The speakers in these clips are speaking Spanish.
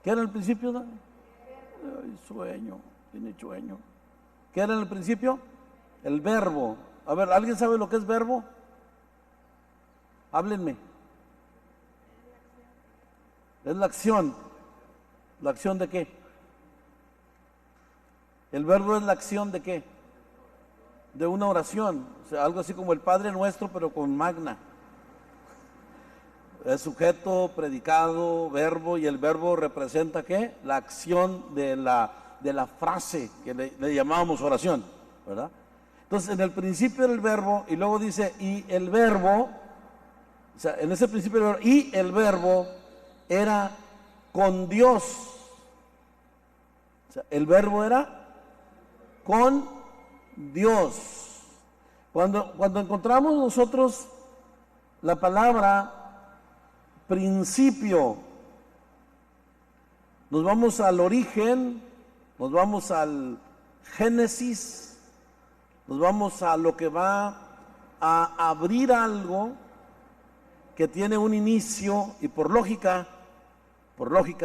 ¿Qué era el principio? Ay, sueño, tiene sueño. ¿Qué era en el principio? El verbo. A ver, ¿alguien sabe lo que es verbo? Háblenme. Es la acción. ¿La acción de qué? El verbo es la acción de qué? De una oración. O sea, algo así como el Padre Nuestro, pero con magna. Es sujeto, predicado, verbo, y el verbo representa ¿qué? La acción de la frase que le llamábamos oración, ¿verdad? Entonces, en el principio era el verbo, y luego dice, y el verbo, o sea, en ese principio era el verbo, y el verbo era con Dios. O sea, el verbo era con Dios. Cuando encontramos nosotros la palabra principio, nos vamos al origen, nos vamos al Génesis, nos vamos a lo que va a abrir algo que tiene un inicio, y por lógica,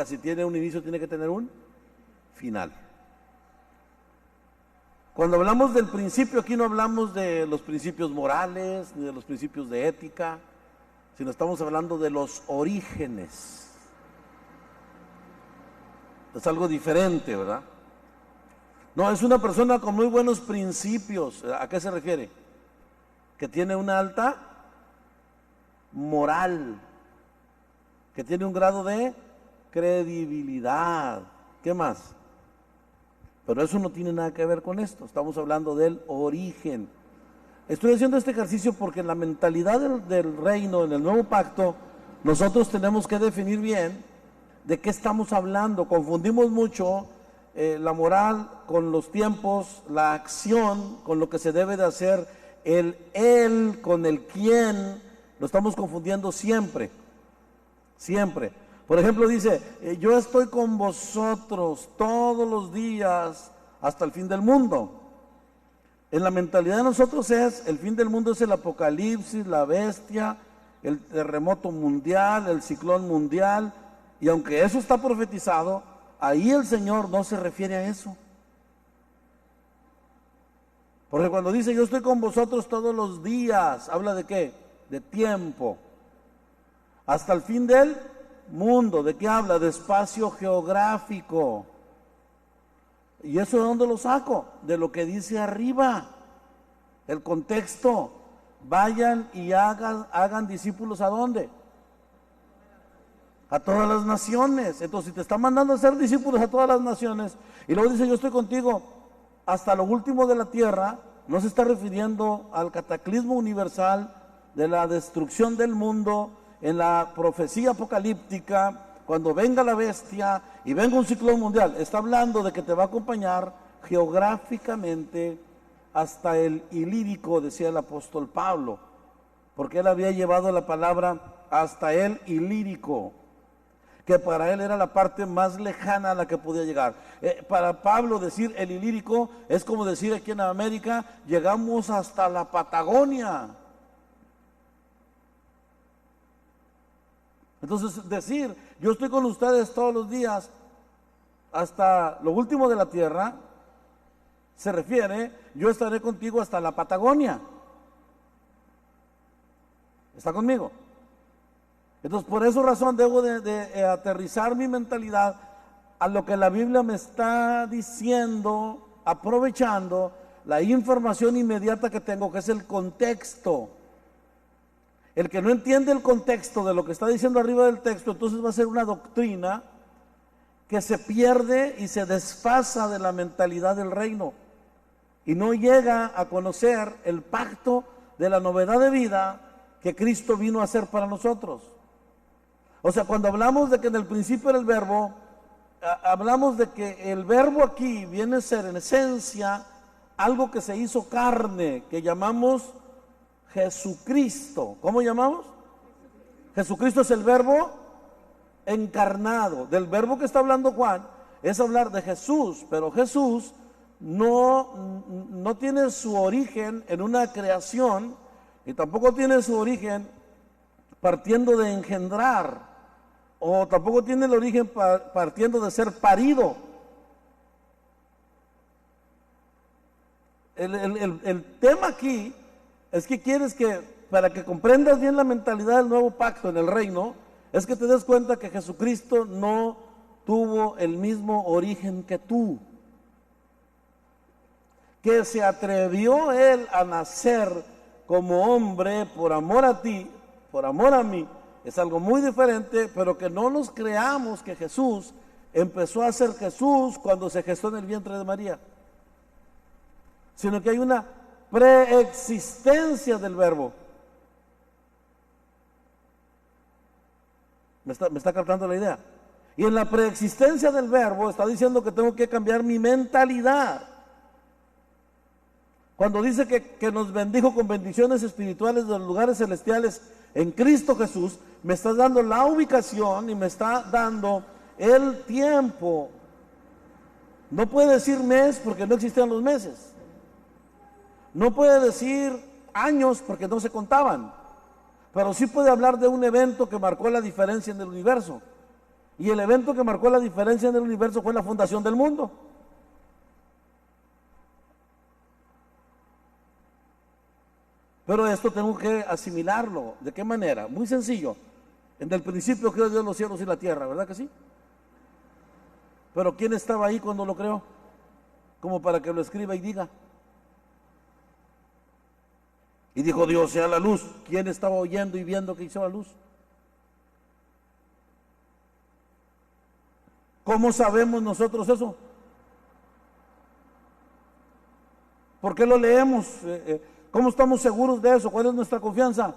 si tiene un inicio tiene que tener un final. Cuando hablamos del principio, aquí no hablamos de los principios morales, ni de los principios de ética, sino estamos hablando de los orígenes. Es algo diferente, ¿verdad? No, es una persona con muy buenos principios. ¿A qué se refiere? Que tiene una alta moral, que tiene un grado de credibilidad. ¿Qué más? Pero eso no tiene nada que ver con esto. Estamos hablando del origen. Estoy haciendo este ejercicio porque en la mentalidad del reino, en el nuevo pacto, nosotros tenemos que definir bien de qué estamos hablando. Confundimos mucho la moral con los tiempos, la acción con lo que se debe de hacer, el él con el quién, lo estamos confundiendo siempre, siempre. Por ejemplo, dice, yo estoy con vosotros todos los días hasta el fin del mundo. En la mentalidad de nosotros el fin del mundo es el apocalipsis, la bestia, el terremoto mundial, el ciclón mundial, y aunque eso está profetizado, ahí el Señor no se refiere a eso. Porque cuando dice yo estoy con vosotros todos los días, ¿habla de qué? De tiempo. Hasta el fin del mundo, ¿de qué habla? De espacio geográfico. ¿Y eso de dónde lo saco? De lo que dice arriba, el contexto. Vayan y hagan discípulos, ¿a dónde? A todas las naciones. Entonces, si te está mandando a hacer discípulos a todas las naciones, y luego dice, yo estoy contigo hasta lo último de la tierra, no se está refiriendo al cataclismo universal de la destrucción del mundo, en la profecía apocalíptica, cuando venga la bestia y venga un ciclón mundial. Está hablando de que te va a acompañar geográficamente hasta el Ilírico, decía el apóstol Pablo, porque él había llevado la palabra hasta el Ilírico, que para él era la parte más lejana a la que podía llegar. Para Pablo decir el Ilírico es como decir aquí en América, llegamos hasta la Patagonia. Entonces decir, yo estoy con ustedes todos los días hasta lo último de la tierra, se refiere, yo estaré contigo hasta la Patagonia. ¿Está conmigo? Entonces por esa razón debo de aterrizar mi mentalidad a lo que la Biblia me está diciendo, aprovechando la información inmediata que tengo, que es el contexto. El que no entiende el contexto de lo que está diciendo arriba del texto, entonces va a ser una doctrina que se pierde y se desfasa de la mentalidad del reino y no llega a conocer el pacto de la novedad de vida que Cristo vino a hacer para nosotros. O sea, cuando hablamos de que en el principio era el verbo, hablamos de que el verbo aquí viene a ser en esencia algo que se hizo carne, que llamamos Jesucristo. ¿Cómo llamamos? Jesucristo es el verbo encarnado. Del verbo que está hablando Juan es hablar de Jesús, pero Jesús no tiene su origen en una creación y tampoco tiene su origen partiendo de engendrar o tampoco tiene el origen partiendo de ser parido. El tema aquí es que quieres que, para que comprendas bien la mentalidad del nuevo pacto en el reino, es que te des cuenta que Jesucristo no tuvo el mismo origen que tú. Que se atrevió Él a nacer como hombre por amor a ti, por amor a mí, es algo muy diferente, pero que no nos creamos que Jesús empezó a ser Jesús cuando se gestó en el vientre de María, sino que hay una preexistencia del verbo. ¿Me está captando la idea? Y en la preexistencia del verbo está diciendo que tengo que cambiar mi mentalidad. Cuando dice que nos bendijo con bendiciones espirituales de los lugares celestiales en Cristo Jesús, me está dando la ubicación y me está dando el tiempo. No puede decir mes porque no existían los meses. No puede decir años porque no se contaban. Pero sí puede hablar de un evento que marcó la diferencia en el universo. Y el evento que marcó la diferencia en el universo fue la fundación del mundo. Pero esto tengo que asimilarlo. ¿De qué manera? Muy sencillo. En el principio creó Dios los cielos y la tierra, ¿verdad que sí? Pero ¿quién estaba ahí cuando lo creó? Como para que lo escriba y diga. Y dijo Dios, sea la luz. ¿Quién estaba oyendo y viendo que hizo la luz? ¿Cómo sabemos nosotros eso? ¿Por qué lo leemos? ¿Cómo estamos seguros de eso? ¿Cuál es nuestra confianza?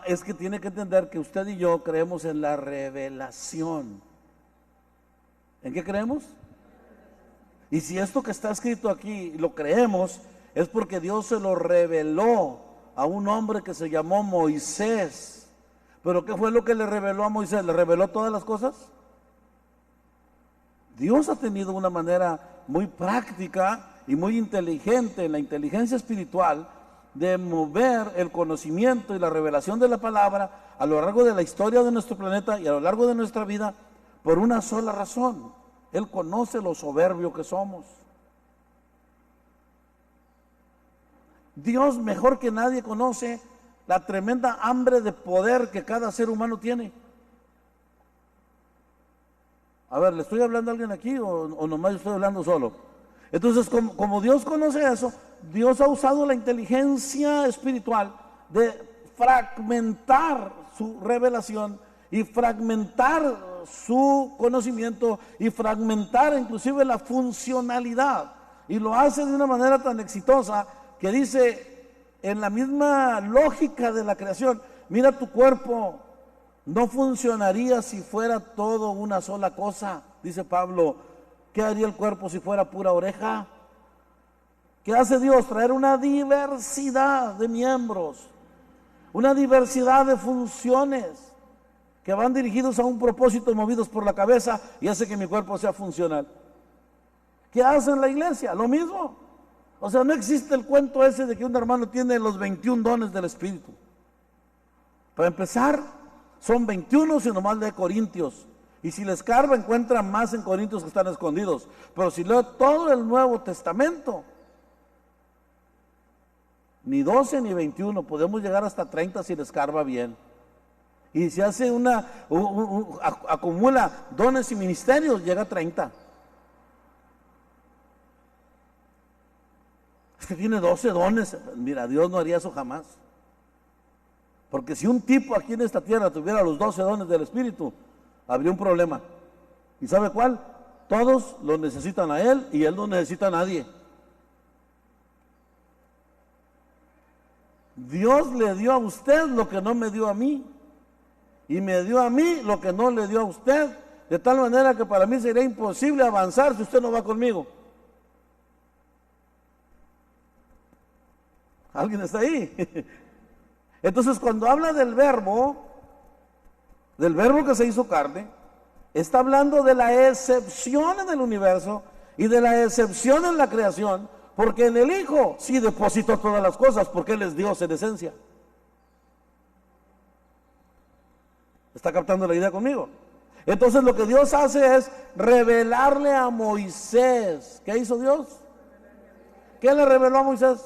Es que tiene que entender que usted y yo creemos en la revelación. ¿En qué creemos? Y si esto que está escrito aquí lo creemos, es porque Dios se lo reveló a un hombre que se llamó Moisés. ¿Pero qué fue lo que le reveló a Moisés? ¿Le reveló todas las cosas? Dios ha tenido una manera muy práctica y muy inteligente en la inteligencia espiritual de mover el conocimiento y la revelación de la palabra a lo largo de la historia de nuestro planeta y a lo largo de nuestra vida por una sola razón. Él conoce lo soberbio que somos. Dios mejor que nadie conoce la tremenda hambre de poder que cada ser humano tiene. A ver, ¿le estoy hablando a alguien aquí o nomás estoy hablando solo? Entonces, como Dios conoce eso, Dios ha usado la inteligencia espiritual de fragmentar su revelación y fragmentar su conocimiento y fragmentar inclusive la funcionalidad. Y lo hace de una manera tan exitosa que dice, en la misma lógica de la creación, mira tu cuerpo, no funcionaría si fuera todo una sola cosa, dice Pablo. ¿Qué haría el cuerpo si fuera pura oreja? ¿Qué hace Dios? Traer una diversidad de miembros, una diversidad de funciones que van dirigidos a un propósito, movidos por la cabeza, y hace que mi cuerpo sea funcional. ¿Qué hace en la iglesia? Lo mismo. O sea, no existe el cuento ese de que un hermano tiene los 21 dones del Espíritu. Para empezar, son 21 si nomás lee Corintios. Y si le escarba, encuentra más en Corintios que están escondidos. Pero si lee todo el Nuevo Testamento, ni 12 ni 21, podemos llegar hasta 30 si le escarba bien. Y si hace acumula dones y ministerios, llega a 30. Es que tiene 12 dones. Mira, Dios no haría eso jamás. Porque si un tipo aquí en esta tierra tuviera los 12 dones del Espíritu, habría un problema. ¿Y sabe cuál? Todos lo necesitan a él y él no necesita a nadie. Dios le dio a usted lo que no me dio a mí. Y me dio a mí lo que no le dio a usted. De tal manera que para mí sería imposible avanzar si usted no va conmigo. ¿Alguien está ahí? Entonces, cuando habla del verbo que se hizo carne, está hablando de la excepción en el universo y de la excepción en la creación, porque en el Hijo sí depositó todas las cosas, porque Él es Dios en esencia. ¿Está captando la idea conmigo? Entonces lo que Dios hace es revelarle a Moisés. ¿Qué hizo Dios? ¿Qué le reveló a Moisés?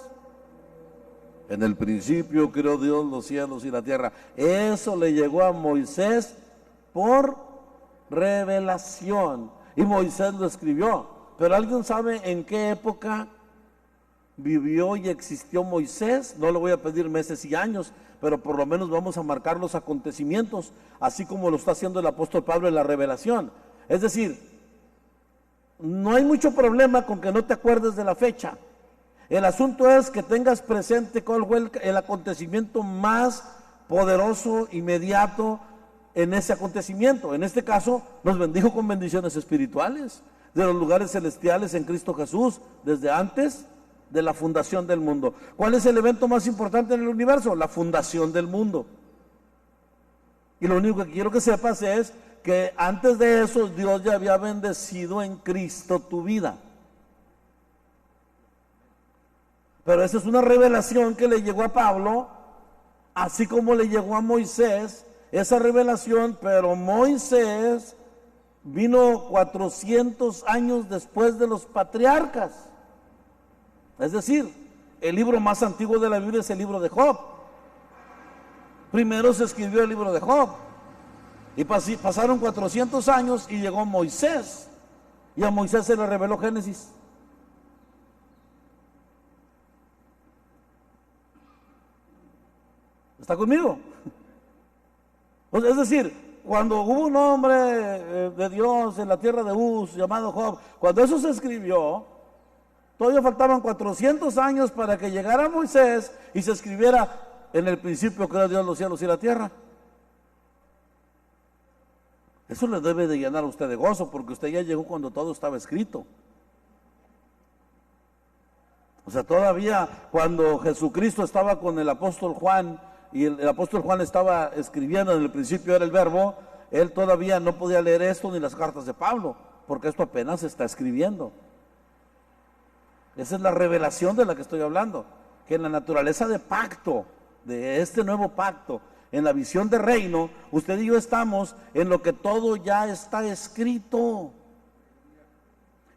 En el principio creó Dios los cielos y la tierra. Eso le llegó a Moisés por revelación. Y Moisés lo escribió. Pero ¿alguien sabe en qué época vivió y existió Moisés? No le voy a pedir meses y años, pero por lo menos vamos a marcar los acontecimientos, así como lo está haciendo el apóstol Pablo en la revelación. Es decir, no hay mucho problema con que no te acuerdes de la fecha. El asunto es que tengas presente cuál fue el acontecimiento más poderoso, inmediato en ese acontecimiento. En este caso, nos bendijo con bendiciones espirituales de los lugares celestiales en Cristo Jesús, desde antes de la fundación del mundo. ¿Cuál es el evento más importante en el universo? La fundación del mundo. Y lo único que quiero que sepas es que antes de eso Dios ya había bendecido en Cristo tu vida. Pero esa es una revelación que le llegó a Pablo, así como le llegó a Moisés, esa revelación, pero Moisés vino 400 años después de los patriarcas. Es decir, el libro más antiguo de la Biblia es el libro de Job. Primero se escribió el libro de Job. Y pasaron 400 años y llegó Moisés. Y a Moisés se le reveló Génesis. ¿Está conmigo? Es decir, cuando hubo un hombre de Dios en la tierra de Uz llamado Job, cuando eso se escribió, todavía faltaban 400 años para que llegara Moisés y se escribiera: en el principio creó Dios los cielos y la tierra. Eso le debe de llenar a usted de gozo, porque usted ya llegó cuando todo estaba escrito. O sea, todavía cuando Jesucristo estaba con el apóstol Juan, y el apóstol Juan estaba escribiendo, en el principio era el verbo, él todavía no podía leer esto ni las cartas de Pablo, porque esto apenas se está escribiendo. Esa es la revelación de la que estoy hablando, que en la naturaleza de pacto, de este nuevo pacto, en la visión de reino, usted y yo estamos en lo que todo ya está escrito,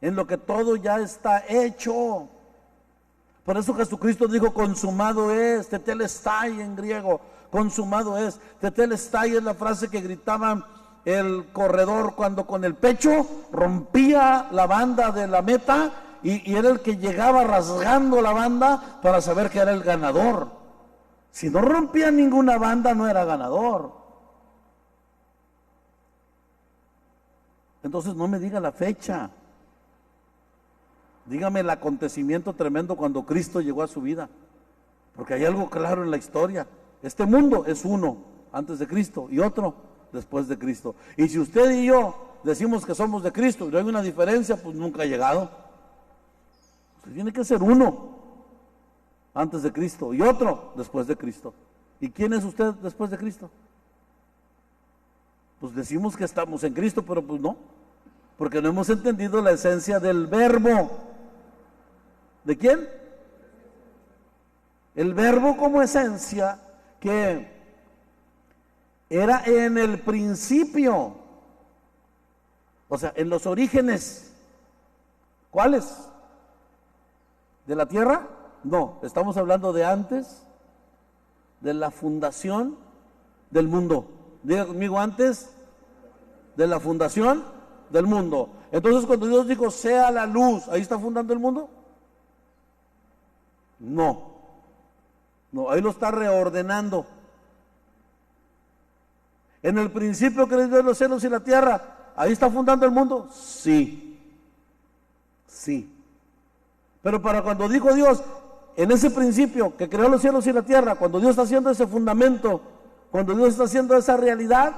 en lo que todo ya está hecho. Por eso Jesucristo dijo: consumado es, tetelestai en griego, consumado es. Tetelestai es la frase que gritaba el corredor cuando con el pecho rompía la banda de la meta y era el que llegaba rasgando la banda para saber que era el ganador. Si no rompía ninguna banda, no era ganador. Entonces no me diga la fecha. Dígame el acontecimiento tremendo cuando Cristo llegó a su vida, porque hay algo claro en la historia. Este mundo es uno antes de Cristo y otro después de Cristo. Y si usted y yo decimos que somos de Cristo y no hay una diferencia, pues nunca ha llegado. Usted tiene que ser uno antes de Cristo y otro después de Cristo. ¿Y quién es usted después de Cristo? Pues decimos que estamos en Cristo, pero pues no, porque no hemos entendido la esencia del verbo. ¿De quién? El verbo como esencia, que era en el principio, o sea, en los orígenes. ¿Cuáles? ¿De la tierra? No, estamos hablando de antes de la fundación del mundo. Diga conmigo: antes de la fundación del mundo. Entonces, cuando Dios dijo sea la luz, ¿ahí está fundando el mundo? No, ahí lo está reordenando. En el principio creó Dios los cielos y la tierra, ¿ahí está fundando el mundo? Sí. Pero para cuando dijo Dios, en ese principio que creó los cielos y la tierra, cuando Dios está haciendo ese fundamento, cuando Dios está haciendo esa realidad,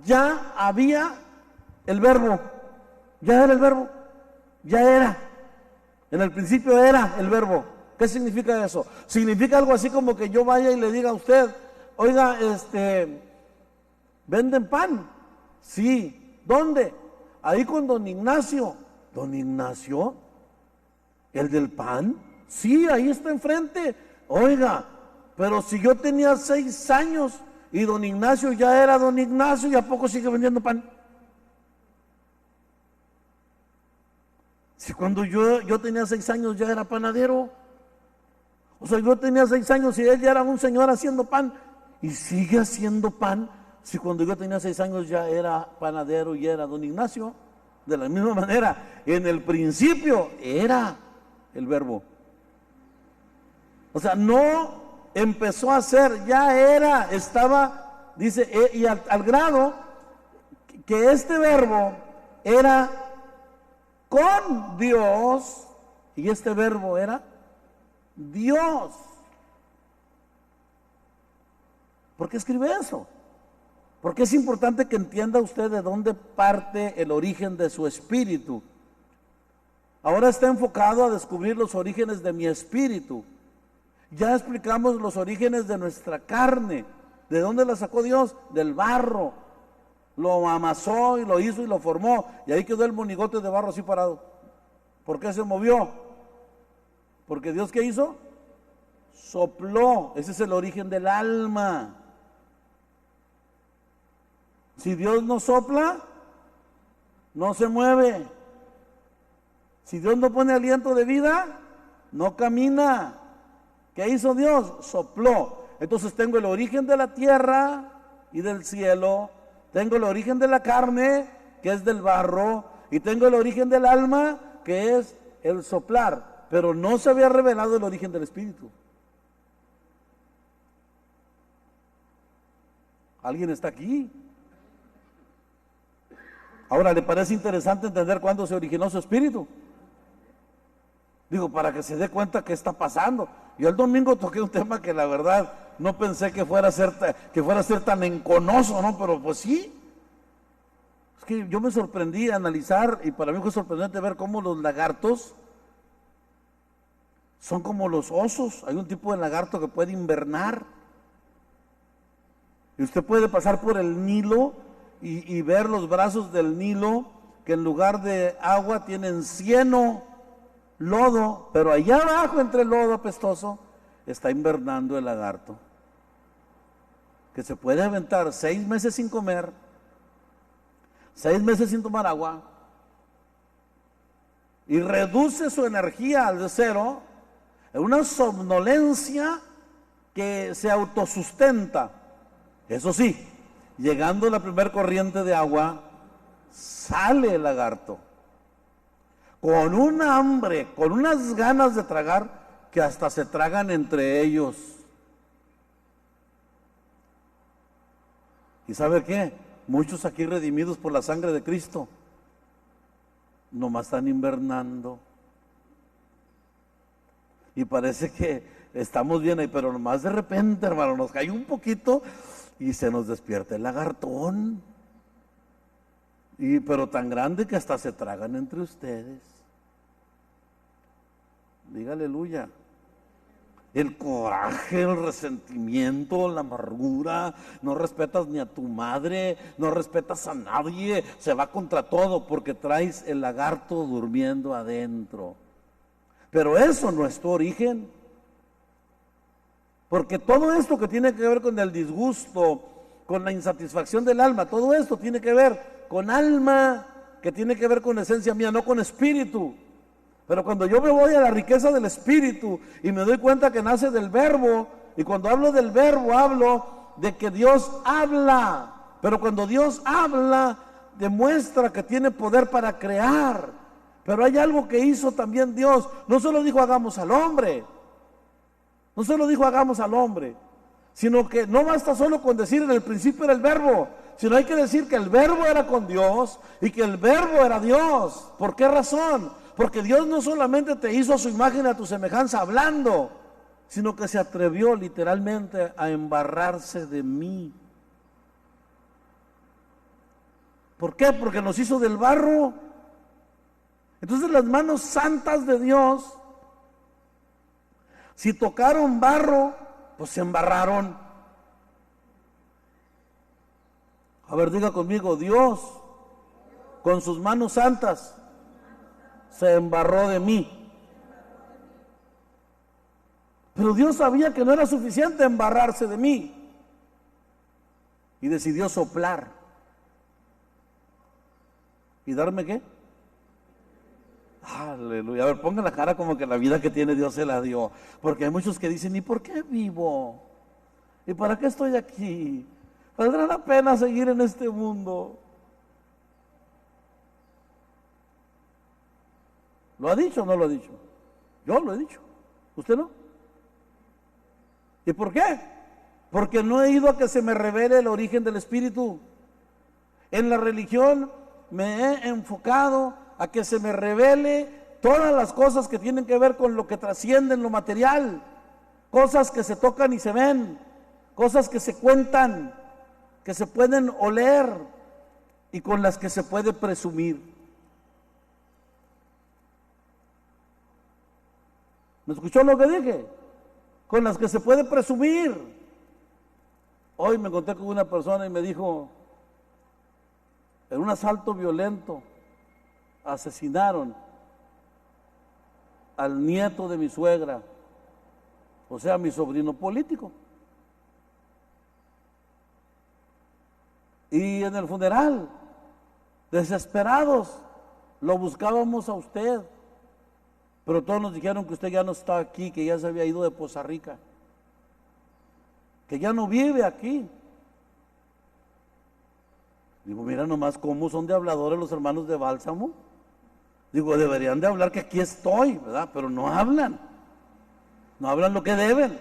ya había el verbo, ya era el verbo, ya era. En el principio era el verbo. ¿Qué significa eso? Significa algo así como que yo vaya y le diga a usted: oiga, ¿venden pan? Sí. ¿Dónde? Ahí con don Ignacio. ¿Don Ignacio? ¿El del pan? Sí, ahí está enfrente. Oiga, pero si yo tenía 6 años y don Ignacio ya era don Ignacio y a poco sigue vendiendo pan. Si cuando yo tenía 6 años ya era panadero. O sea, yo tenía 6 años y él ya era un señor haciendo pan y sigue haciendo pan. Si cuando yo tenía 6 años ya era panadero y era don Ignacio. De la misma manera, en el principio era el Verbo. O sea, no empezó a ser, ya era, estaba, dice, y al grado que este Verbo era con Dios y este Verbo era Dios. ¿Por qué escribe eso? Porque es importante que entienda usted de dónde parte el origen de su espíritu. Ahora está enfocado a descubrir los orígenes de mi espíritu. Ya explicamos los orígenes de nuestra carne. ¿De dónde la sacó Dios? Del barro. Lo amasó y lo hizo y lo formó. Y ahí quedó el monigote de barro así parado. ¿Por qué se movió? Porque Dios, ¿qué hizo? Sopló. Ese es el origen del alma. Si Dios no sopla, no se mueve. Si Dios no pone aliento de vida, no camina. ¿Qué hizo Dios? Sopló. Entonces tengo el origen de la tierra y del cielo. Tengo el origen de la carne, que es del barro. Y tengo el origen del alma, que es el soplar. Pero no se había revelado el origen del espíritu. ¿Alguien está aquí? Ahora, ¿le parece interesante entender cuándo se originó su espíritu? Digo, para que se dé cuenta qué está pasando. Yo el domingo toqué un tema que la verdad no pensé que fuera a ser tan enconoso, ¿no? Pero pues sí. Es que yo me sorprendí a analizar, y para mí fue sorprendente ver cómo los lagartos son como los osos. Hay un tipo de lagarto que puede invernar. Y usted puede pasar por el Nilo y ver los brazos del Nilo, que en lugar de agua tienen cieno, lodo, pero allá abajo entre el lodo apestoso está invernando el lagarto, que se puede aventar 6 meses sin comer, 6 meses sin tomar agua, y reduce su energía al cero en una somnolencia que se autosustenta. Eso sí, llegando la primer corriente de agua, sale el lagarto con un hambre, con unas ganas de tragar, que hasta se tragan entre ellos. ¿Y sabe qué? Muchos aquí redimidos por la sangre de Cristo, nomás están invernando. Y parece que estamos bien ahí, pero nomás de repente, hermano, nos cae un poquito y se nos despierta el lagartón. Pero tan grande que hasta se tragan entre ustedes. Diga aleluya. El coraje, el resentimiento, la amargura, no respetas ni a tu madre, no respetas a nadie, se va contra todo porque traes el lagarto durmiendo adentro. Pero eso no es tu origen. Porque todo esto que tiene que ver con el disgusto, con la insatisfacción del alma, todo esto tiene que ver con alma, que tiene que ver con esencia mía, no con espíritu. Pero cuando yo me voy a la riqueza del espíritu y me doy cuenta que nace del verbo, y cuando hablo del verbo hablo de que Dios habla, pero cuando Dios habla demuestra que tiene poder para crear. Pero hay algo que hizo también Dios. No solo dijo hagamos al hombre, no solo dijo hagamos al hombre, sino que no basta solo con decir en el principio era el verbo, sino hay que decir que el verbo era con Dios y que el verbo era Dios. ¿Por qué razón? Porque Dios no solamente te hizo a su imagen y a tu semejanza hablando, sino que se atrevió literalmente a embarrarse de mí. ¿Por qué? Porque nos hizo del barro. Entonces las manos santas de Dios, si tocaron barro, pues se embarraron. A ver, diga conmigo, Dios con sus manos santas se embarró de mí. Pero Dios sabía que no era suficiente embarrarse de mí. y decidió soplar. ¿Y darme qué? Aleluya. A ver, pongan la cara como que la vida que tiene Dios se la dio. Porque hay muchos que dicen, ¿y por qué vivo? ¿Y para qué estoy aquí? ¿Valdrá la pena seguir en este mundo? ¿Lo ha dicho o no lo ha dicho? Yo lo he dicho. ¿Usted no? ¿Y por qué? Porque no he ido a que se me revele el origen del Espíritu. En la religión me he enfocado a que se me revele todas las cosas que tienen que ver con lo que trasciende en lo material, cosas que se tocan y se ven, cosas que se cuentan, que se pueden oler y con las que se puede presumir. ¿Me escuchó lo que dije? Con las que se puede presumir. Hoy me encontré con una persona y me dijo, en un asalto violento asesinaron al nieto de mi suegra, o sea, mi sobrino político. Y en el funeral, desesperados, lo buscábamos a usted, pero todos nos dijeron que usted ya no está aquí, que ya se había ido de Poza Rica, que ya no vive aquí. Digo, mira nomás cómo son de habladores los hermanos de Bálsamo. Digo, deberían de hablar que aquí estoy, ¿verdad? Pero no hablan lo que deben.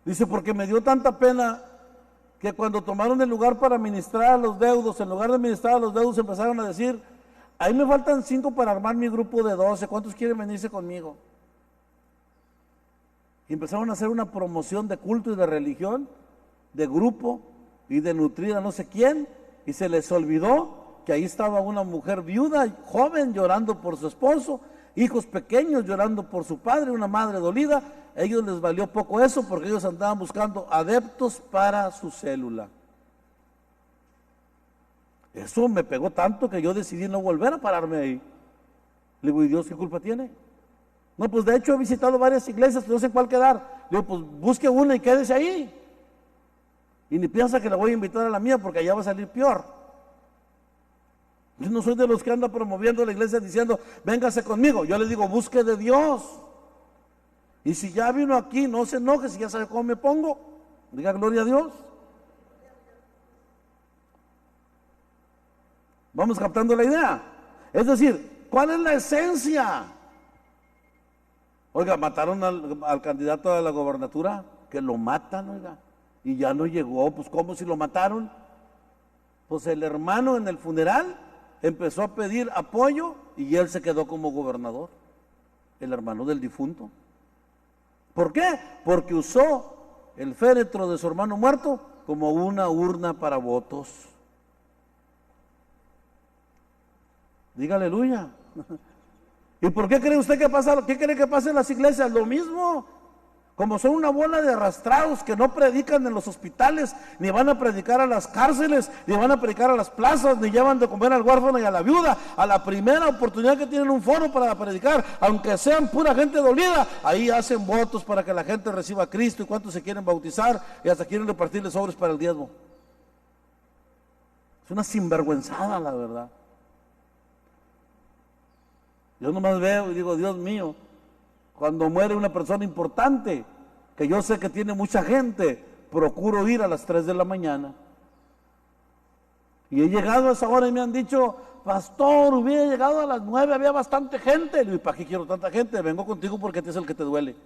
Dice, porque me dio tanta pena que cuando tomaron el lugar para ministrar a los deudos, en lugar de ministrar a los deudos empezaron a decir, ahí me faltan 5 para armar mi grupo de 12, ¿cuántos quieren venirse conmigo? Y empezaron a hacer una promoción de culto y de religión, de grupo y de nutrir a no sé quién, y se les olvidó que ahí estaba una mujer viuda, joven, llorando por su esposo, hijos pequeños llorando por su padre, una madre dolida. A ellos les valió poco eso porque ellos andaban buscando adeptos para su célula. Eso me pegó tanto que yo decidí no volver a pararme ahí. Le digo, ¿y Dios qué culpa tiene? No, pues de hecho he visitado varias iglesias, no sé cuál quedar. Le digo, pues busque una y quédese ahí. Y ni piensa que la voy a invitar a la mía porque allá va a salir peor. Yo no soy de los que anda promoviendo la iglesia diciendo, véngase conmigo. Yo le digo, busque de Dios. Y si ya vino aquí, no se enoje, si ya sabe cómo me pongo. Diga gloria a Dios. Vamos captando la idea. Es decir, ¿cuál es la esencia? Oiga, mataron al candidato a la gobernatura, que lo matan, oiga, y ya no llegó. Pues ¿cómo si lo mataron? Pues el hermano en el funeral empezó a pedir apoyo y él se quedó como gobernador, el hermano del difunto. ¿Por qué? Porque usó el féretro de su hermano muerto como una urna para votos. Diga aleluya. ¿Y por qué cree usted que pasa? ¿Qué cree que pasa en las iglesias? Lo mismo. Como son una bola de arrastrados que no predican en los hospitales, ni van a predicar a las cárceles, ni van a predicar a las plazas, ni llevan de comer al huérfano y a la viuda. A la primera oportunidad que tienen un foro para predicar, aunque sean pura gente dolida, ahí hacen votos para que la gente reciba a Cristo. ¿Y cuántos se quieren bautizar? Y hasta quieren repartirles sobres para el diezmo. Es una sinvergüenzada, la verdad. Yo nomás veo y digo, Dios mío, cuando muere una persona importante, que yo sé que tiene mucha gente, procuro ir a las 3 de la mañana. Y he llegado a esa hora y me han dicho, pastor, hubiera llegado a las 9, había bastante gente. Le digo, ¿y para qué quiero tanta gente? Vengo contigo porque este es el que te duele.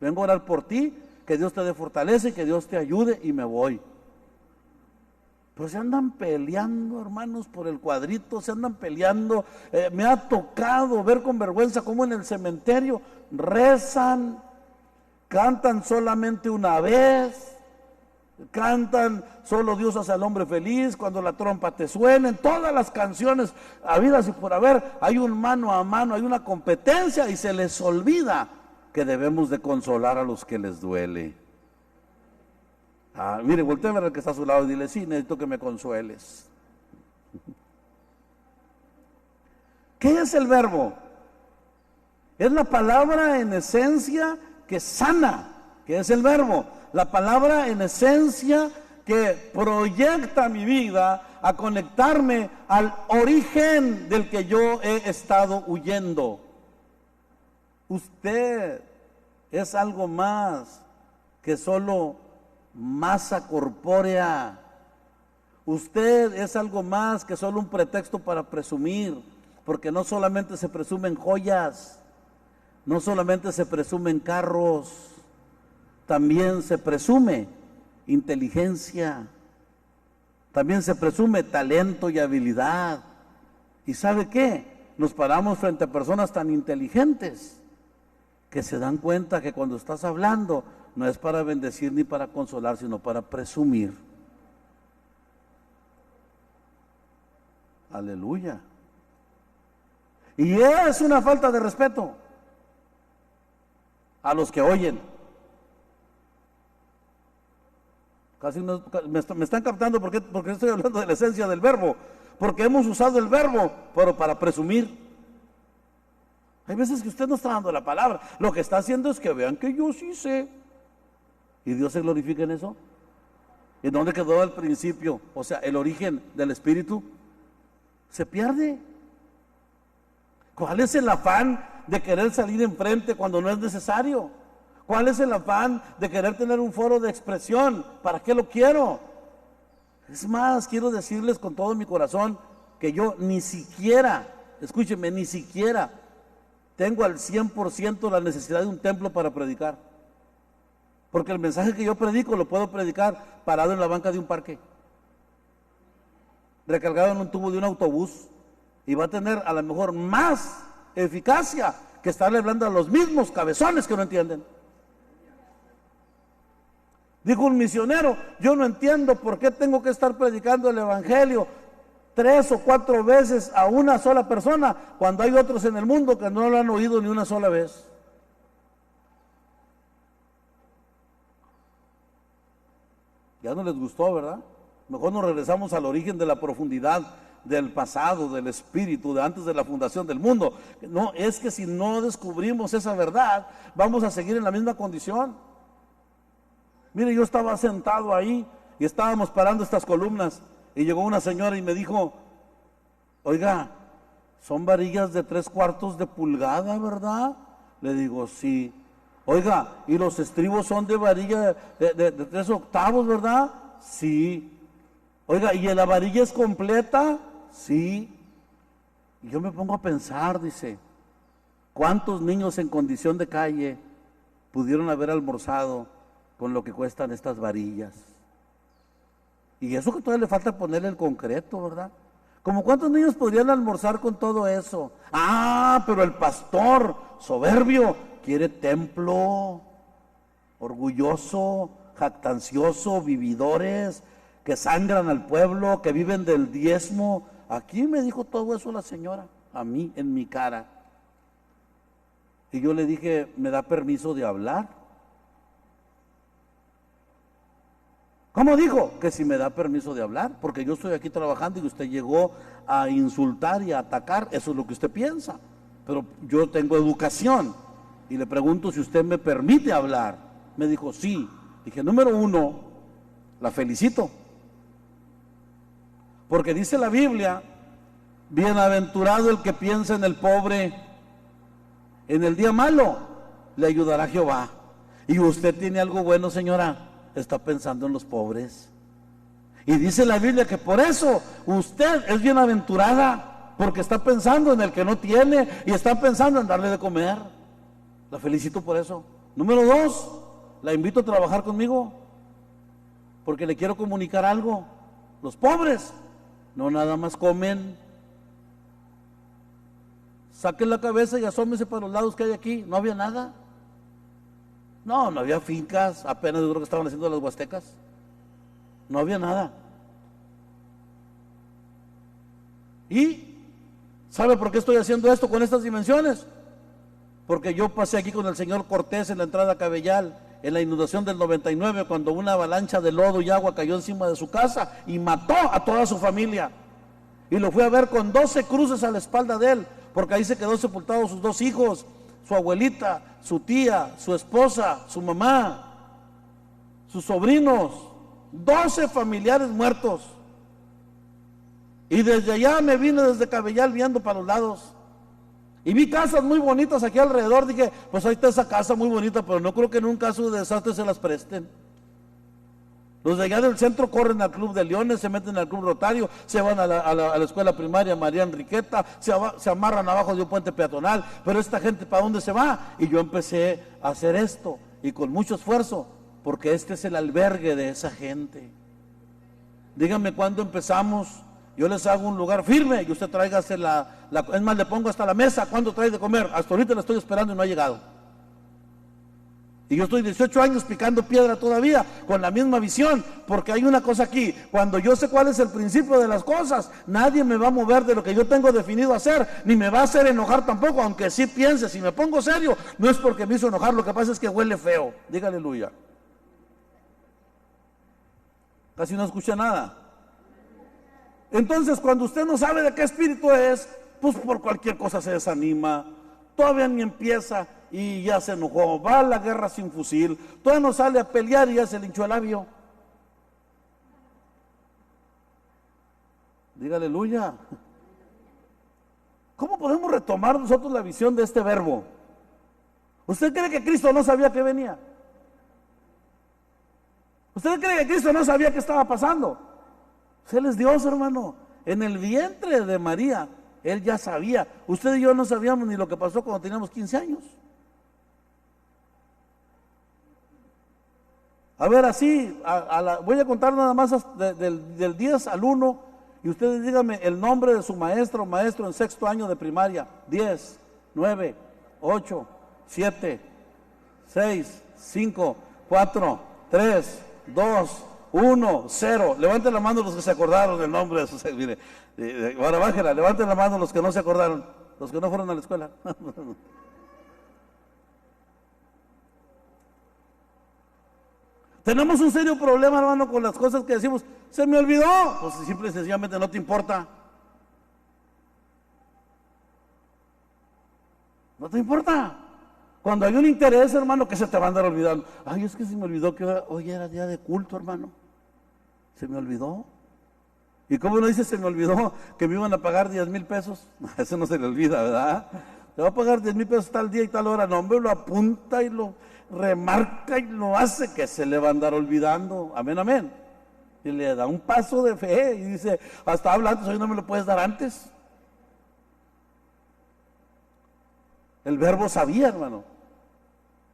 Vengo a orar por ti, que Dios te dé fortaleza y que Dios te ayude, y me voy. Pero se andan peleando, hermanos, por el cuadrito, se andan peleando. Me ha tocado ver con vergüenza cómo en el cementerio rezan, cantan solamente una vez, cantan solo Dios hace al hombre feliz, cuando la trompa te suena, en todas las canciones habidas y por haber, hay un mano a mano, hay una competencia y se les olvida que debemos de consolar a los que les duele. Mire, voltea a ver al que está a su lado y dile, sí, necesito que me consueles. ¿Qué es el verbo? Es la palabra en esencia que sana, que es el verbo. La palabra en esencia que proyecta mi vida a conectarme al origen del que yo he estado huyendo. Usted es algo más que solo masa corpórea. Usted es algo más que solo un pretexto para presumir, porque no solamente se presumen joyas, no solamente se presumen carros, también se presume inteligencia, también se presume talento y habilidad. ¿Y sabe qué? Nos paramos frente a personas tan inteligentes que se dan cuenta que cuando estás hablando no es para bendecir ni para consolar, sino para presumir. Aleluya. Y es una falta de respeto a los que oyen. Casi no, me están captando porque estoy hablando de la esencia del verbo, porque hemos usado el verbo, pero para presumir. Hay veces que usted no está dando la palabra, lo que está haciendo es que vean que yo sí sé. ¿Y Dios se glorifica en eso? ¿Y dónde quedó el principio? O sea, el origen del Espíritu se pierde. ¿Cuál es el afán de querer salir enfrente cuando no es necesario? ¿Cuál es el afán de querer tener un foro de expresión? ¿Para qué lo quiero? Es más, quiero decirles con todo mi corazón que yo ni siquiera, escúchenme, ni siquiera tengo al 100% la necesidad de un templo para predicar. Porque el mensaje que yo predico lo puedo predicar parado en la banca de un parque, recargado en un tubo de un autobús, y va a tener a lo mejor más eficacia que estarle hablando a los mismos cabezones que no entienden. Dijo un misionero: yo no entiendo por qué tengo que estar predicando el evangelio 3 o 4 veces a una sola persona cuando hay otros en el mundo que no lo han oído ni una sola vez. Ya no les gustó, ¿verdad? Mejor nos regresamos al origen de la profundidad del pasado, del espíritu, de antes de la fundación del mundo. No, es que si no descubrimos esa verdad, vamos a seguir en la misma condición. Mire, yo estaba sentado ahí y estábamos parando estas columnas y llegó una señora y me dijo: oiga, son varillas de 3/4 de pulgada, ¿verdad? Le digo: sí. Oiga, y los estribos son de varilla de 3/8, ¿verdad? Sí. Oiga, ¿y la varilla es completa? Sí. Y yo me pongo a pensar, dice, ¿cuántos niños en condición de calle pudieron haber almorzado con lo que cuestan estas varillas? Y eso que todavía le falta ponerle el concreto, ¿verdad? ¿Cómo cuántos niños podrían almorzar con todo eso? Ah, pero el pastor soberbio quiere templo, orgulloso, jactancioso, vividores, que sangran al pueblo, que viven del diezmo. Aquí me dijo todo eso la señora, a mí, en mi cara. Y yo le dije: ¿me da permiso de hablar? ¿Cómo dijo? Que si me da permiso de hablar, porque yo estoy aquí trabajando y usted llegó a insultar y a atacar, eso es lo que usted piensa. Pero yo tengo educación y le pregunto si usted me permite hablar. Me dijo: sí. Dije: número 1, la felicito. Porque dice la Biblia: bienaventurado el que piensa en el pobre, en el día malo le ayudará Jehová. Y usted tiene algo bueno, señora, está pensando en los pobres. Y dice la Biblia que por eso usted es bienaventurada, porque está pensando en el que no tiene y está pensando en darle de comer. La felicito por eso. Número 2, la invito a trabajar conmigo, porque le quiero comunicar algo. Los pobres no nada más comen. Saquen la cabeza y asómense para los lados que hay aquí. No había nada. No había fincas, apenas yo creo que estaban haciendo las huastecas. No había nada. ¿Y sabe por qué estoy haciendo esto con estas dimensiones? Porque yo pasé aquí con el señor Cortés en la entrada a Cabellal, en la inundación del 99, cuando una avalancha de lodo y agua cayó encima de su casa y mató a toda su familia. Y lo fui a ver con 12 cruces a la espalda de él, porque ahí se quedó sepultados sus 2 hijos, su abuelita, su tía, su esposa, su mamá, sus sobrinos. 12 familiares muertos. Y desde allá me vine desde Cabellal viendo para los lados. Y vi casas muy bonitas aquí alrededor. Dije, pues ahí está esa casa muy bonita, pero no creo que en un caso de desastre se las presten. Los de allá del centro corren al Club de Leones, se meten al Club Rotario, se van a la escuela primaria María Enriqueta, se amarran abajo de un puente peatonal. Pero esta gente, ¿para dónde se va? Y yo empecé a hacer esto, y con mucho esfuerzo, porque este es el albergue de esa gente. Díganme cuándo empezamos. Yo les hago un lugar firme y usted tráigase es más, le pongo hasta la mesa. ¿Cuándo trae de comer? Hasta ahorita la estoy esperando y no ha llegado. Y yo estoy 18 años picando piedra todavía, con la misma visión, porque hay una cosa aquí: cuando yo sé cuál es el principio de las cosas, nadie me va a mover de lo que yo tengo definido hacer, ni me va a hacer enojar tampoco, aunque sí piense. Si me pongo serio, no es porque me hizo enojar, lo que pasa es que huele feo. Diga aleluya. Casi no escucha nada. Entonces, cuando usted no sabe de qué espíritu es, pues por cualquier cosa se desanima, todavía ni empieza y ya se enojó, va a la guerra sin fusil, todavía no sale a pelear y ya se le hinchó el labio. Diga aleluya. ¿Cómo podemos retomar nosotros la visión de este verbo? ¿Usted cree que Cristo no sabía que venía? ¿Usted cree que Cristo no sabía qué estaba pasando? Él es Dios, hermano. En el vientre de María, Él ya sabía. Usted y yo no sabíamos ni lo que pasó cuando teníamos 15 años. A ver, así, voy a contar nada más del 10 al 1, y ustedes díganme el nombre de su maestro o maestro en sexto año de primaria. 10, 9, 8, 7, 6, 5, 4, 3, 2, 1, 0. Levanten la mano los que se acordaron del nombre de sus. Mire, ahora bájela, levanten la mano los que no se acordaron, los que no fueron a la escuela. Tenemos un serio problema, hermano, con las cosas que decimos. Se me olvidó. Pues simple y sencillamente no te importa. No te importa. Cuando hay un interés, hermano, que se te va a andar olvidando. Ay, es que se me olvidó que hoy era día de culto, hermano. Se me olvidó. ¿Y cómo no dice se me olvidó que me iban a pagar 10,000 pesos? Eso no se le olvida, ¿verdad? Te va a pagar 10,000 pesos tal día y tal hora. No, hombre, lo apunta y lo remarca y lo hace, que se le va a andar olvidando. Amén, amén. Y le da un paso de fe y dice, hasta habla antes, hoy no me lo puedes dar antes. El verbo sabía, hermano.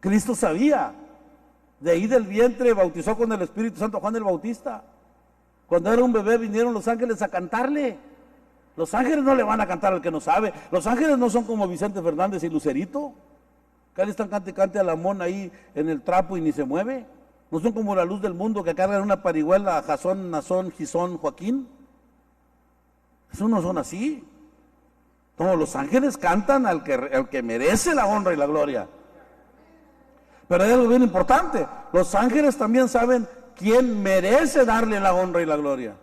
Cristo sabía. De ahí del vientre bautizó con el Espíritu Santo a Juan el Bautista. Cuando era un bebé vinieron los ángeles a cantarle. Los ángeles no le van a cantar al que no sabe. Los ángeles no son como Vicente Fernández y Lucerito, que le están cante y cante a la mona ahí en el trapo y ni se mueve. No son como la luz del mundo que cargan una parihuela, Jasón, Nazón, Gisón, Joaquín. Esos no son así. Todos los ángeles cantan al que merece la honra y la gloria. Pero hay algo bien importante: los ángeles también saben quién merece darle la honra y la gloria.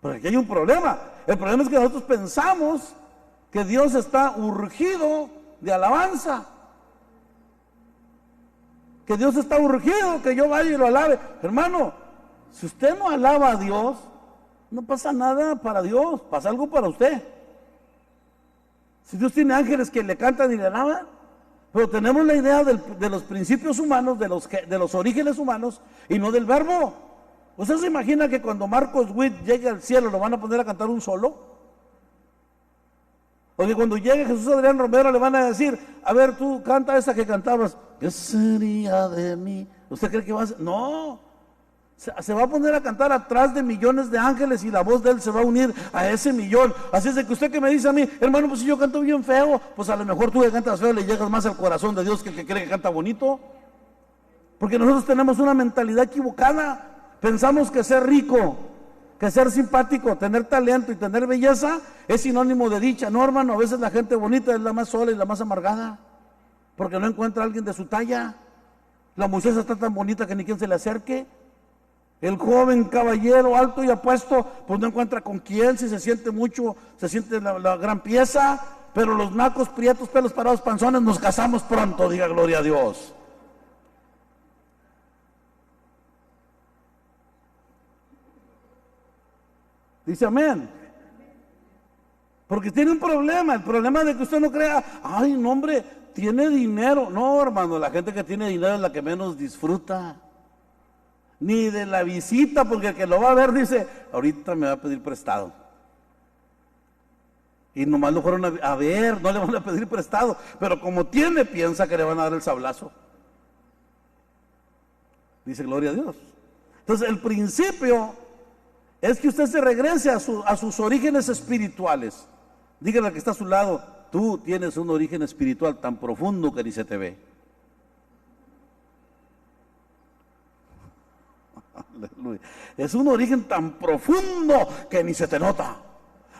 Pero aquí hay un problema. El problema es que nosotros pensamos que Dios está urgido de alabanza, que Dios está urgido que yo vaya y lo alabe. Hermano, si usted no alaba a Dios, no pasa nada para Dios, pasa algo para usted. Si Dios tiene ángeles que le cantan y le alaban, pero tenemos la idea de los principios humanos, de los orígenes humanos, y no del verbo. ¿Usted se imagina que cuando Marcos Witt llegue al cielo lo van a poner a cantar un solo? O que cuando llegue Jesús Adrián Romero le van a decir, a ver, tú canta esa que cantabas, ¿qué sería de mí? ¿Usted cree que va a hacer? No, se va a poner a cantar atrás de millones de ángeles y la voz de él se va a unir a ese millón. Así es de que usted que me dice a mí, hermano, pues si yo canto bien feo, pues a lo mejor tú que cantas feo le llegas más al corazón de Dios que el que cree que canta bonito. Porque nosotros tenemos una mentalidad equivocada. Pensamos que ser rico, que ser simpático, tener talento y tener belleza es sinónimo de dicha. No, hermano, a veces la gente bonita es la más sola y la más amargada, porque no encuentra a alguien de su talla. La muchacha está tan bonita que ni quien se le acerque. El joven caballero alto y apuesto, pues no encuentra con quién, si se siente mucho, se siente la gran pieza. Pero los nacos, prietos, pelos parados, panzones, nos casamos pronto, diga gloria a Dios. Dice amén. Porque tiene un problema, el problema de que usted no crea, ay, no, hombre, tiene dinero. No, hermano, la gente que tiene dinero es la que menos disfruta. Ni de la visita, porque el que lo va a ver dice, ahorita me va a pedir prestado. Y nomás lo fueron a ver, no le van a pedir prestado. Pero como tiene, piensa que le van a dar el sablazo. Dice, gloria a Dios. Entonces, el principio es que usted se regrese a sus orígenes espirituales. Dígale al que está a su lado, tú tienes un origen espiritual tan profundo que ni se te ve. Aleluya. Es un origen tan profundo que ni se te nota.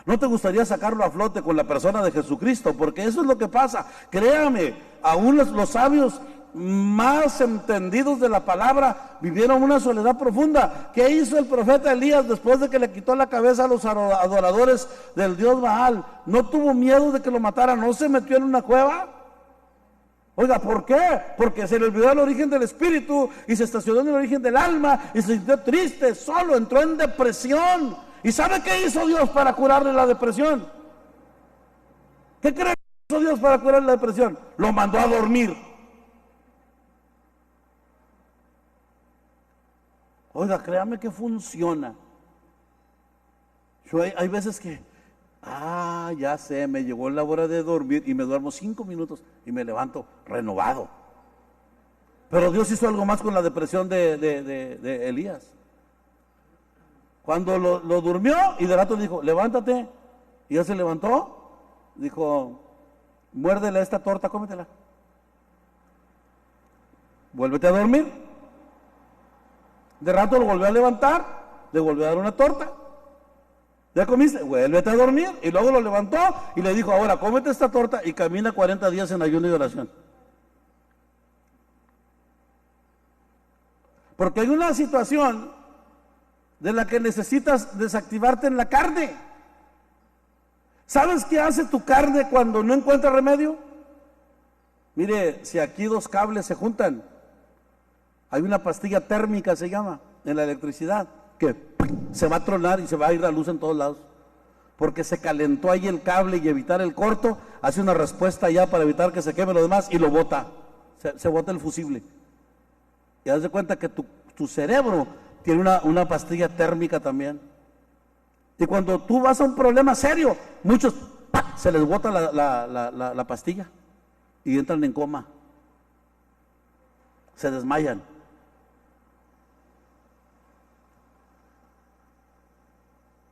¿No te gustaría sacarlo a flote con la persona de Jesucristo? Porque eso es lo que pasa. Créame, aún los sabios más entendidos de la palabra vivieron una soledad profunda. ¿Qué hizo el profeta Elías después de que le quitó la cabeza a los adoradores del dios Baal? No tuvo miedo de que lo mataran, no se metió en una cueva. Oiga, ¿por qué? Porque se le olvidó el origen del espíritu y se estacionó en el origen del alma y se sintió triste, solo, entró en depresión. ¿Y sabe qué hizo Dios para curarle la depresión? ¿Qué cree que hizo Dios para curarle la depresión? Lo mandó a dormir. Oiga, créame que funciona. Hay veces que, ya sé, me llegó la hora de dormir y me duermo 5 minutos y me levanto renovado. Pero Dios hizo algo más con la depresión de Elías. Cuando lo durmió y de rato dijo, levántate, y él se levantó, dijo, muérdele esta torta, cómetela. Vuélvete a dormir. De rato lo volvió a levantar, le volvió a dar una torta. ¿Ya comiste? Vuélvete a dormir. Y luego lo levantó y le dijo, ahora cómete esta torta y camina 40 días en ayuno y oración. Porque hay una situación de la que necesitas desactivarte en la carne. ¿Sabes qué hace tu carne cuando no encuentra remedio? Mire, si aquí 2 cables se juntan, hay una pastilla térmica, se llama, en la electricidad, que se va a tronar y se va a ir la luz en todos lados. Porque se calentó ahí el cable y evitar el corto, hace una respuesta ya para evitar que se queme lo demás y lo bota. Se bota el fusible. Y haz de cuenta que tu cerebro tiene una pastilla térmica también. Y cuando tú vas a un problema serio, muchos se les bota la pastilla y entran en coma. Se desmayan.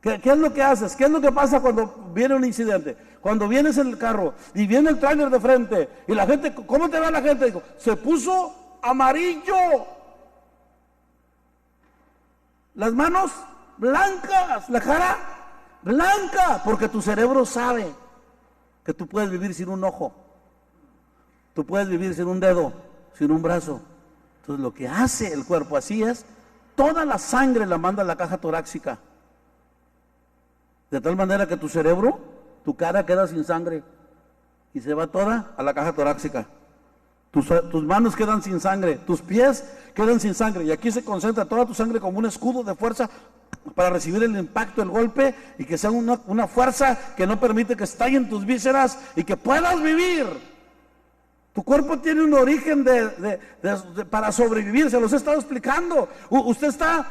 ¿Qué es lo que haces? ¿Qué es lo que pasa cuando viene un incidente? Cuando vienes en el carro y viene el tráiler de frente y la gente, ¿cómo te va la gente? Digo, se puso amarillo. Las manos blancas, la cara blanca, porque tu cerebro sabe que tú puedes vivir sin un ojo, tú puedes vivir sin un dedo, sin un brazo. Entonces lo que hace el cuerpo así es, toda la sangre la manda a la caja torácica. De tal manera que tu cerebro, tu cara queda sin sangre y se va toda a la caja torácica. Tus manos quedan sin sangre, tus pies quedan sin sangre y aquí se concentra toda tu sangre como un escudo de fuerza para recibir el impacto, el golpe y que sea una fuerza que no permite que estallen tus vísceras y que puedas vivir. Tu cuerpo tiene un origen para sobrevivir, se los he estado explicando. Usted está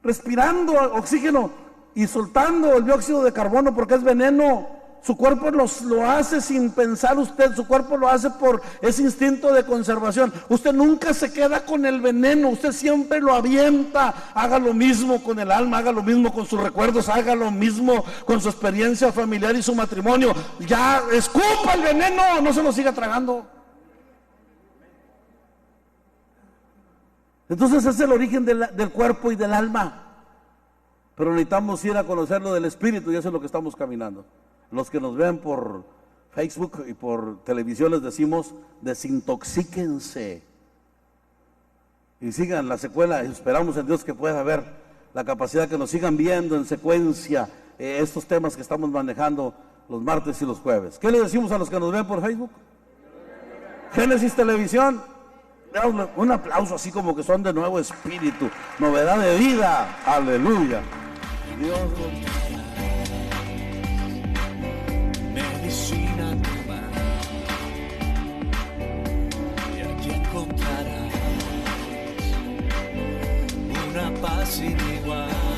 respirando oxígeno y soltando el dióxido de carbono porque es veneno. Su cuerpo lo hace sin pensar usted, su cuerpo lo hace por ese instinto de conservación. Usted nunca se queda con el veneno, usted siempre lo avienta. Haga lo mismo con el alma, haga lo mismo con sus recuerdos, haga lo mismo con su experiencia familiar y su matrimonio. Ya escupa el veneno, no se lo siga tragando. Entonces ese es el origen del cuerpo y del alma. Pero necesitamos ir a conocer lo del espíritu y eso es lo que estamos caminando. Los que nos ven por Facebook y por televisión les decimos, desintoxíquense y sigan la secuela. Esperamos en Dios que pueda haber la capacidad que nos sigan viendo en secuencia estos temas que estamos manejando los martes y los jueves. ¿Qué le decimos a los que nos ven por Facebook? Génesis Televisión, un aplauso así como que son de nuevo espíritu, novedad de vida, aleluya. Dios. Medicina tu mar, y aquí encontrarás una paz sin igual.